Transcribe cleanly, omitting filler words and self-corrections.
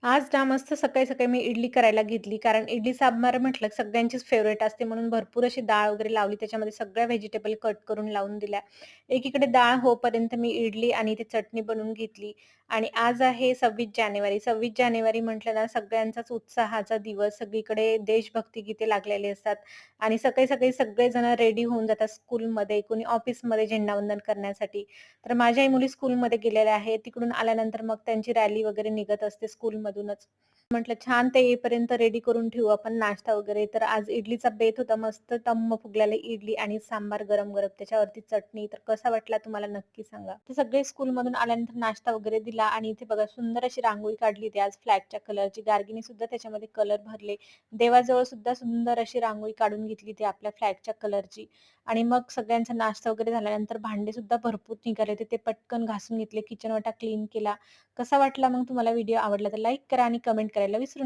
आज ना मस्त सकाळी-सकाळी मी इडली करायला घेतली. कारण इडली सांबार म्हटलं की सगळ्यांचीच फेव्हरेट असते म्हणून भरपूर अशी डाळ वगैरे लावली. त्याच्यामध्ये सगळ्या व्हेजिटेबल कट करून लावून दिल्या. एकीकडे डाळ होईपर्यंत मी इडली आणि ती चटणी बनवून घेतली आणि आज आहे 26 जानेवारी. 26 जानेवारी म्हटलं ना सगळ्यांचाच उत्साहाचा दिवस. सगळीकडे देशभक्ती गीते लागलेली असतात आणि सकाळी-सकाळी सगळेजण रेडी होऊन जातात स्कूलमध्ये, कोणी ऑफिसमध्ये झेंडावंदन करण्यासाठी. तर माझ्याही मुली स्कूलमध्ये गेलेल्या आहेत. तिकडून आल्यानंतर मग त्यांची रॅली वगैरे निघत असते स्कूलमधूनच. म्हटलं छान ते येईपर्यंत रेडी करून ठेवू आपण नाश्ता वगैरे. तर आज इडलीचा बेत होता. मस्त टम्म फुगलेले इडली आणि सांबार गरम-गरम त्याच्यावरती चटणी. तर कसा वाटला तुम्हाला नक्की सांगा. तर सगळे स्कूलमधून आल्यानंतर नाश्ता वगैरे दिला आणि इथे बघा सुंदर अशी रांगोळी काढली होती आज फ्लॅगच्या कलरची. गार्गीने सुद्धा त्याच्यामध्ये कलर भरले. देवाजवळ सुद्धा सुंदर अशी रांगोळी काढून घेतली होती आपल्या फ्लॅगच्या कलरची. आणि मग सगळ्यांचा नाश्ता वगैरे झाल्यानंतर भांडे सुद्धा भरपूर निघाले होते. ते पटकन घासून घेतले, किचन ओटा क्लीन केला. कसा वाटला मग तुम्हाला व्हिडिओ आवडला तर लाईक करा आणि कमेंट करायला विसरू